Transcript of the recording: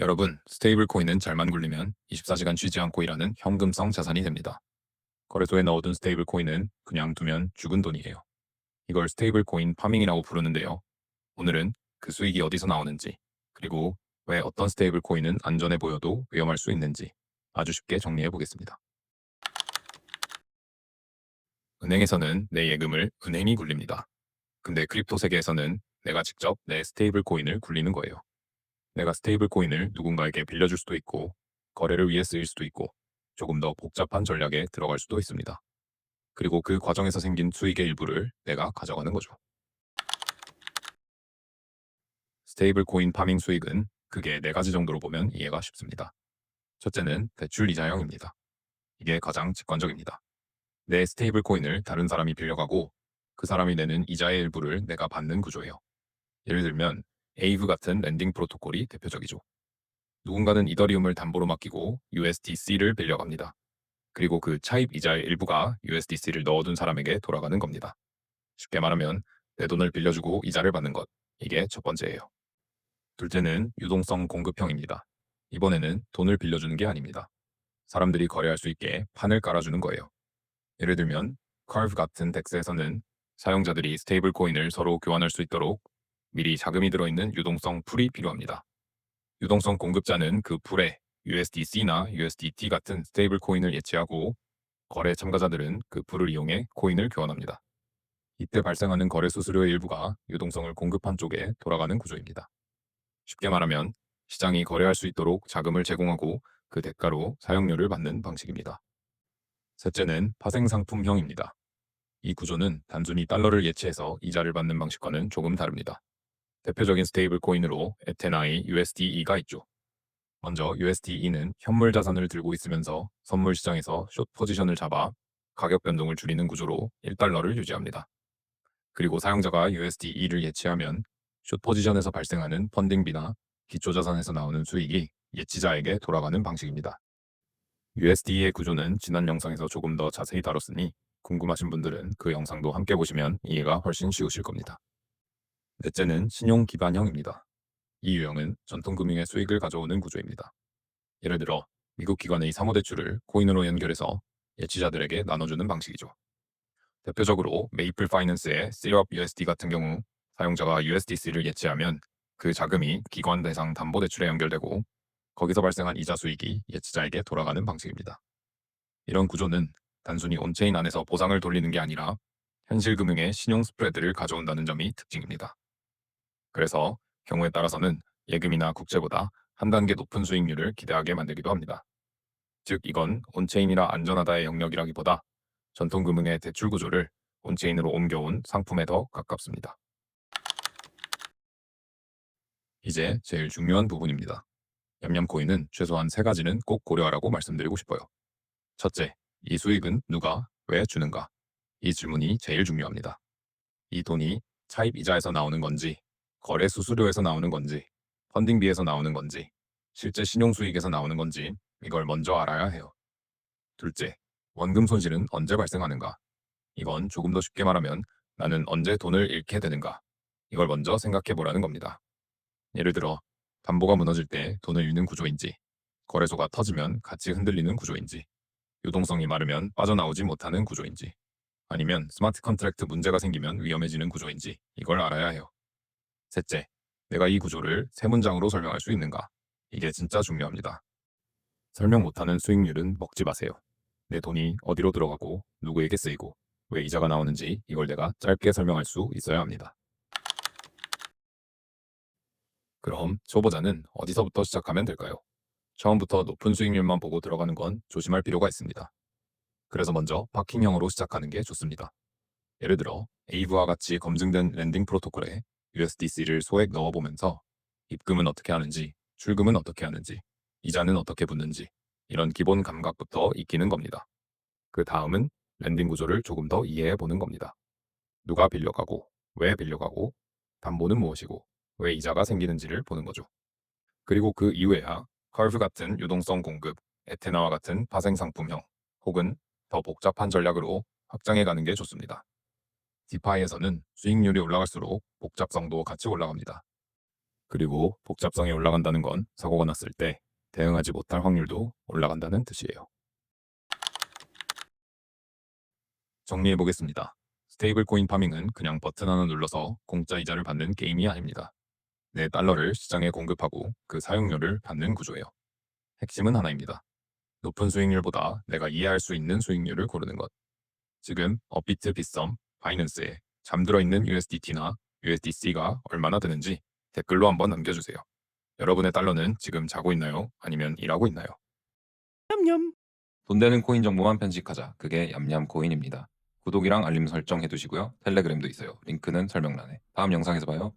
여러분, 스테이블 코인은 잘만 굴리면 24시간 쉬지 않고 일하는 현금성 자산이 됩니다. 거래소에 넣어둔 스테이블 코인은 그냥 두면 죽은 돈이에요. 이걸 스테이블 코인 파밍이라고 부르는데요. 오늘은 그 수익이 어디서 나오는지, 그리고 왜 어떤 스테이블 코인은 안전해 보여도 위험할 수 있는지 아주 쉽게 정리해 보겠습니다. 은행에서는 내 예금을 은행이 굴립니다. 근데 크립토 세계에서는 내가 직접 내 스테이블 코인을 굴리는 거예요. 내가 스테이블 코인을 누군가에게 빌려줄 수도 있고, 거래를 위해 쓰일 수도 있고, 조금 더 복잡한 전략에 들어갈 수도 있습니다. 그리고 그 과정에서 생긴 수익의 일부를 내가 가져가는 거죠. 스테이블 코인 파밍 수익은 크게 네 가지 정도로 보면 이해가 쉽습니다. 첫째는 대출 이자형입니다. 이게 가장 직관적입니다. 내 스테이블 코인을 다른 사람이 빌려가고 그 사람이 내는 이자의 일부를 내가 받는 구조예요. 예를 들면 에이브 같은 랜딩 프로토콜이 대표적이죠. 누군가는 이더리움을 담보로 맡기고 USDC를 빌려갑니다. 그리고 그 차입 이자의 일부가 USDC를 넣어둔 사람에게 돌아가는 겁니다. 쉽게 말하면 내 돈을 빌려주고 이자를 받는 것. 이게 첫 번째예요. 둘째는 유동성 공급형입니다. 이번에는 돈을 빌려주는 게 아닙니다. 사람들이 거래할 수 있게 판을 깔아주는 거예요. 예를 들면 Curve 같은 덱스에서는 사용자들이 스테이블 코인을 서로 교환할 수 있도록 미리 자금이 들어있는 유동성 풀이 필요합니다. 유동성 공급자는 그 풀에 USDC나 USDT 같은 스테이블 코인을 예치하고 거래 참가자들은 그 풀을 이용해 코인을 교환합니다. 이때 발생하는 거래 수수료의 일부가 유동성을 공급한 쪽에 돌아가는 구조입니다. 쉽게 말하면 시장이 거래할 수 있도록 자금을 제공하고 그 대가로 사용료를 받는 방식입니다. 셋째는 파생상품형입니다. 이 구조는 단순히 달러를 예치해서 이자를 받는 방식과는 조금 다릅니다. 대표적인 스테이블 코인으로 에테나의 USDE가 있죠. 먼저 USDE는 현물 자산을 들고 있으면서 선물 시장에서 숏 포지션을 잡아 가격 변동을 줄이는 구조로 1달러를 유지합니다. 그리고 사용자가 USDE를 예치하면 숏 포지션에서 발생하는 펀딩비나 기초자산에서 나오는 수익이 예치자에게 돌아가는 방식입니다. USDE의 구조는 지난 영상에서 조금 더 자세히 다뤘으니 궁금하신 분들은 그 영상도 함께 보시면 이해가 훨씬 쉬우실 겁니다. 넷째는 신용 기반형입니다. 이 유형은 전통금융의 수익을 가져오는 구조입니다. 예를 들어 미국 기관의 사모대출을 코인으로 연결해서 예치자들에게 나눠주는 방식이죠. 대표적으로 메이플 파이낸스의 Syrup USD 같은 경우 사용자가 USDC를 예치하면 그 자금이 기관 대상 담보대출에 연결되고 거기서 발생한 이자 수익이 예치자에게 돌아가는 방식입니다. 이런 구조는 단순히 온체인 안에서 보상을 돌리는 게 아니라 현실 금융의 신용 스프레드를 가져온다는 점이 특징입니다. 그래서 경우에 따라서는 예금이나 국채보다 한 단계 높은 수익률을 기대하게 만들기도 합니다. 즉 이건 온체인이라 안전하다의 영역이라기보다 전통금융의 대출 구조를 온체인으로 옮겨온 상품에 더 가깝습니다. 이제 제일 중요한 부분입니다. 냠냠코인은 최소한 세 가지는 꼭 고려하라고 말씀드리고 싶어요. 첫째, 이 수익은 누가, 왜 주는가? 이 질문이 제일 중요합니다. 이 돈이 차입 이자에서 나오는 건지, 거래 수수료에서 나오는 건지, 펀딩비에서 나오는 건지, 실제 신용 수익에서 나오는 건지 이걸 먼저 알아야 해요. 둘째, 원금 손실은 언제 발생하는가? 이건 조금 더 쉽게 말하면 나는 언제 돈을 잃게 되는가? 이걸 먼저 생각해 보라는 겁니다. 예를 들어, 담보가 무너질 때 돈을 잃는 구조인지, 거래소가 터지면 같이 흔들리는 구조인지, 유동성이 마르면 빠져나오지 못하는 구조인지, 아니면 스마트 컨트랙트 문제가 생기면 위험해지는 구조인지 이걸 알아야 해요. 셋째, 내가 이 구조를 세 문장으로 설명할 수 있는가? 이게 진짜 중요합니다. 설명 못하는 수익률은 먹지 마세요. 내 돈이 어디로 들어가고 누구에게 쓰이고 왜 이자가 나오는지 이걸 내가 짧게 설명할 수 있어야 합니다. 그럼 초보자는 어디서부터 시작하면 될까요? 처음부터 높은 수익률만 보고 들어가는 건 조심할 필요가 있습니다. 그래서 먼저 파킹형으로 시작하는 게 좋습니다. 예를 들어 에이브와 같이 검증된 랜딩 프로토콜에 USDC를 소액 넣어보면서 입금은 어떻게 하는지, 출금은 어떻게 하는지, 이자는 어떻게 붙는지 이런 기본 감각부터 익히는 겁니다. 그 다음은 랜딩 구조를 조금 더 이해해 보는 겁니다. 누가 빌려가고, 왜 빌려가고, 담보는 무엇이고, 왜 이자가 생기는지를 보는 거죠. 그리고 그 이후에야 컬브 같은 유동성 공급, 에테나와 같은 파생상품형 혹은 더 복잡한 전략으로 확장해 가는 게 좋습니다. 디파이에서는 수익률이 올라갈수록 복잡성도 같이 올라갑니다. 그리고 복잡성이 올라간다는 건 사고가 났을 때 대응하지 못할 확률도 올라간다는 뜻이에요. 정리해 보겠습니다. 스테이블 코인 파밍은 그냥 버튼 하나 눌러서 공짜 이자를 받는 게임이 아닙니다. 내 달러를 시장에 공급하고 그 사용료를 받는 구조예요. 핵심은 하나입니다. 높은 수익률보다 내가 이해할 수 있는 수익률을 고르는 것. 지금 업비트, 빗썸, 바이낸스에 잠들어 있는 USDT나 USDC가 얼마나 되는지 댓글로 한번 남겨주세요. 여러분의 달러는 지금 자고 있나요? 아니면 일하고 있나요? 냠냠. 돈 되는 코인 정보만 편식하자. 그게 얌얌 코인입니다. 구독이랑 알림 설정 해두시고요. 텔레그램도 있어요. 링크는 설명란에. 다음 영상에서 봐요.